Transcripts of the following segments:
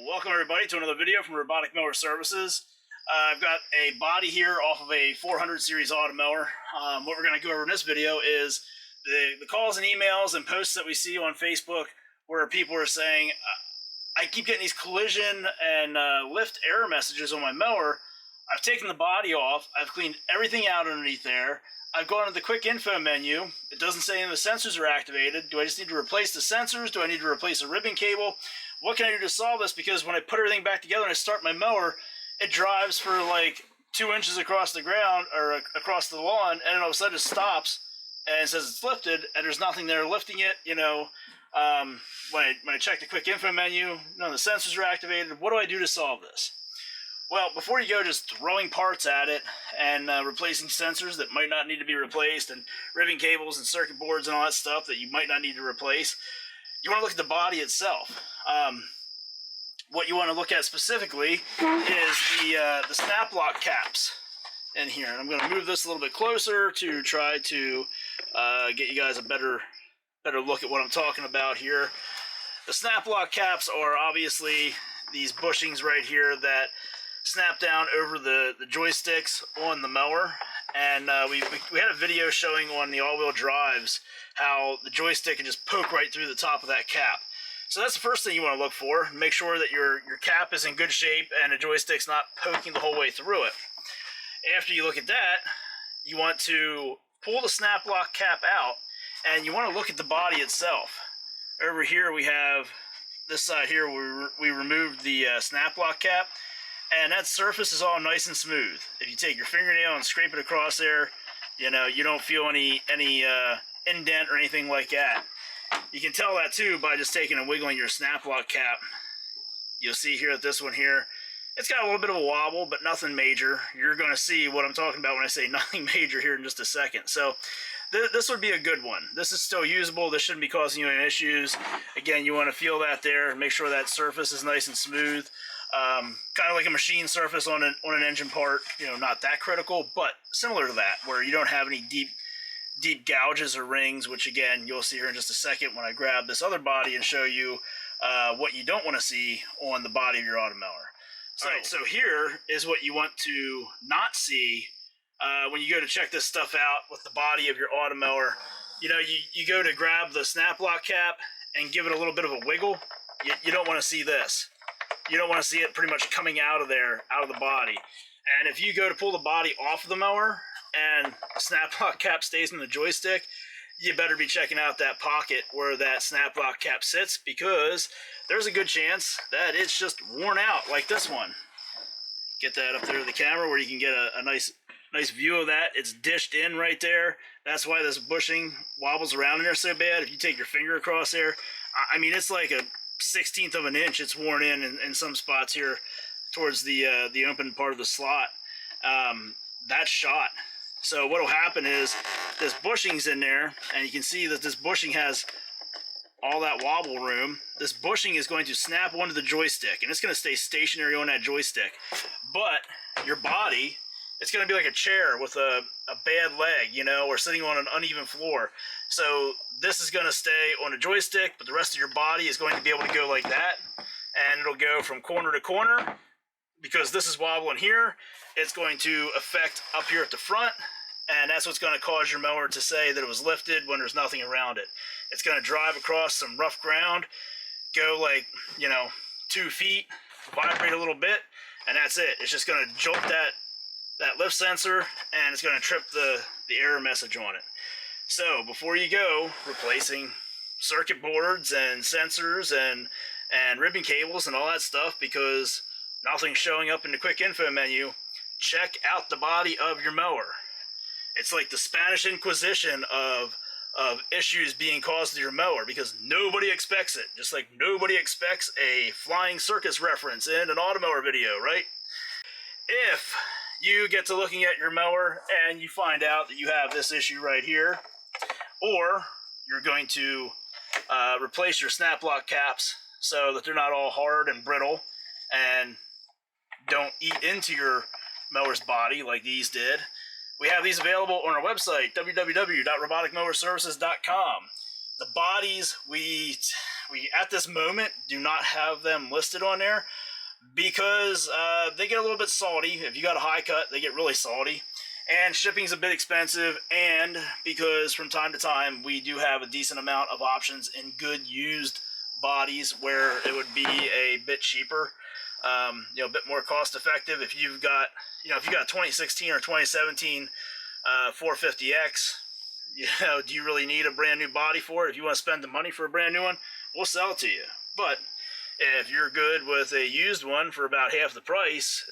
Welcome everybody to another video from Robotic Mower Services. I've got a body here off of a 400 series Automower. What we're going to go over in this video is the calls and emails and posts that we see on Facebook where people are saying, I keep getting these collision and lift error messages on my mower. I've taken the body off, I've cleaned everything out underneath there, I've gone to the quick info menu, it doesn't say any of the sensors are activated. Do I just need to replace the sensors? Do I need to replace a ribbon cable? What can I do to solve this? Because when I put everything back together and I start my mower, it drives for like 2 inches across the ground or across the lawn, and then all of a sudden it stops and it says it's lifted, and there's nothing there lifting it. You know, when I check the quick info menu, none of the sensors are activated. What do I do to solve this? Well, before you go just throwing parts at it and replacing sensors that might not need to be replaced, and ribbon cables and circuit boards and all that stuff that you might not need to replace, you want to look at the body itself. What you want to look at specifically is the snap lock caps in here. And I'm going to move this a little bit closer to try to get you guys a better look at what I'm talking about here. The snap lock caps are obviously these bushings right here that snap down over the joysticks on the mower. And we had a video showing on the all-wheel drives how the joystick can just poke right through the top of that cap. So that's the first thing you want to look for. Make sure that your cap is in good shape and the joystick's not poking the whole way through it. After you look at that, you want to pull the snap lock cap out, and you want to look at the body itself. Over here we have this side here where we removed the snap lock cap, and that surface is all nice and smooth. If you take your fingernail and scrape it across there, you know, you don't feel any indent or anything like that. You can tell that too by just taking and wiggling your snap lock cap. You'll see here that this one here, it's got a little bit of a wobble, but nothing major. You're going to see what I'm talking about when I say nothing major here in just a second. So this would be a good one. This is still usable. This shouldn't be causing you any issues. Again, you want to feel that there and make sure that surface is nice and smooth. Kind of like a machine surface on an engine part. You know, not that critical, but similar to that, where you don't have any deep gouges or rings, which again you'll see here in just a second when I grab this other body and show you what you don't want to see on the body of your Automower. So here is what you want to not see when you go to check this stuff out with the body of your Automower. You know, you go to grab the snap lock cap and give it a little bit of a wiggle. You don't want to see this. You don't want to see it pretty much coming out of there, out of the body. And if you go to pull the body off of the mower and the snap lock cap stays in the joystick, you better be checking out that pocket where that snap lock cap sits, because there's a good chance that it's just worn out like this one. Get that up there to the camera where you can get a nice view of that. It's dished in right there. That's why this bushing wobbles around in there so bad. If you take your finger across there, I mean, it's like a 1/16 of an inch it's worn in some spots here towards the open part of the slot. That's shot. So what will happen is this bushing's in there, and you can see that this bushing has all that wobble room. This bushing is going to snap onto the joystick, and it's going to stay stationary on that joystick. But your body, it's going to be like a chair with a bad leg, you know, or sitting on an uneven floor. So this is going to stay on a joystick, but the rest of your body is going to be able to go like that, and it'll go from corner to corner. Because this is wobbling here, it's going to affect up here at the front, and that's what's going to cause your mower to say that it was lifted when there's nothing around it. It's going to drive across some rough ground, go like, you know, 2 feet, vibrate a little bit, and that's it. It's just going to jolt that lift sensor, and it's going to trip the error message on it. So before you go replacing circuit boards and sensors and ribbon cables and all that stuff, because nothing's showing up in the quick info menu, check out the body of your mower. It's like the Spanish Inquisition of issues being caused to your mower, because nobody expects it. Just like nobody expects a flying circus reference in an Automower video, right? If you get to looking at your mower and you find out that you have this issue right here, or you're going to replace your snap lock caps so that they're not all hard and brittle and don't eat into your mower's body like these did, we have these available on our website, www.roboticmowerservices.com. The bodies, we we at this moment do not have them listed on there because they get a little bit salty. If you got a high cut, they get really salty. And shipping's a bit expensive, and because from time to time we do have a decent amount of options in good used bodies where it would be a bit cheaper, a bit more cost effective. If you've got, if you got 2016 or 2017 450X, do you really need a brand new body for it? If you want to spend the money for a brand new one, we'll sell it to you. But if you're good with a used one for about half the price,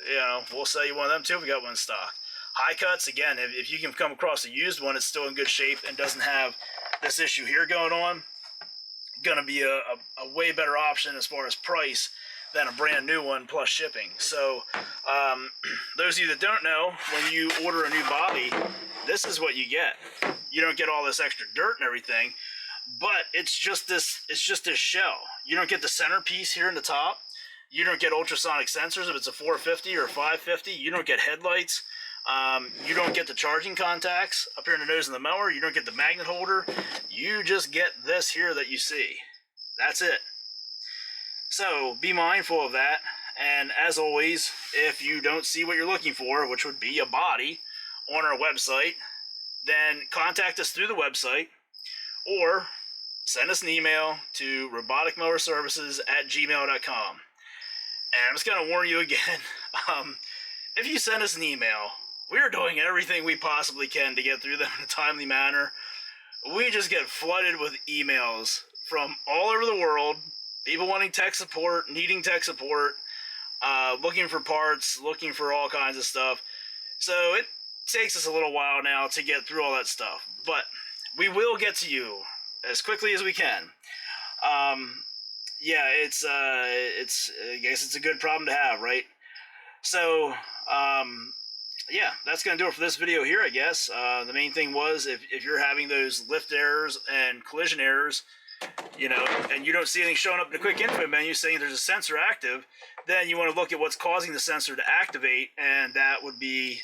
we'll sell you one of them too if we got one in stock. High cuts, again, if you can come across a used one, it's still in good shape and doesn't have this issue here going on, gonna be a way better option as far as price than a brand new one plus shipping. So those of you that don't know, when you order a new body, this is what you get. You don't get all this extra dirt and everything, but it's just this shell. You don't get the centerpiece here in the top. You don't get ultrasonic sensors if it's a 450 or a 550. You don't get headlights. You don't get the charging contacts up here in the nose of the mower. You don't get the magnet holder. You just get this here that you see. That's it. So be mindful of that. And as always, if you don't see what you're looking for, which would be a body on our website, then contact us through the website or send us an email to roboticmowerservices@gmail.com. And I'm just going to warn you again, if you send us an email, we're doing everything we possibly can to get through them in a timely manner. We just get flooded with emails from all over the world, people wanting tech support, needing tech support, looking for parts, looking for all kinds of stuff. So it takes us a little while now to get through all that stuff, but we will get to you as quickly as we can. Yeah, I guess it's a good problem to have, right? So, yeah, that's going to do it for this video here, I guess. The main thing was, if you're having those lift errors and collision errors, and you don't see anything showing up in the quick info menu saying there's a sensor active, then you want to look at what's causing the sensor to activate, and that would be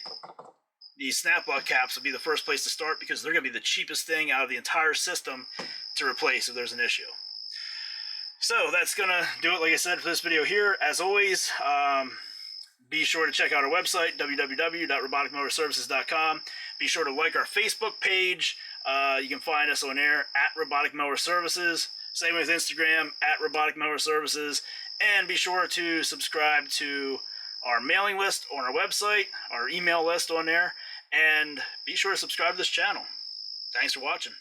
the snap lock caps would be the first place to start because they're going to be the cheapest thing out of the entire system to replace if there's an issue. So that's going to do it, like I said, for this video here. As always, be sure to check out our website, www.roboticmowerservices.com. Be sure to like our Facebook page. You can find us on there at Robotic Mower Services. Same with Instagram, at Robotic Mower Services. And be sure to subscribe to our mailing list on our website, our email list on there. And be sure to subscribe to this channel. Thanks for watching.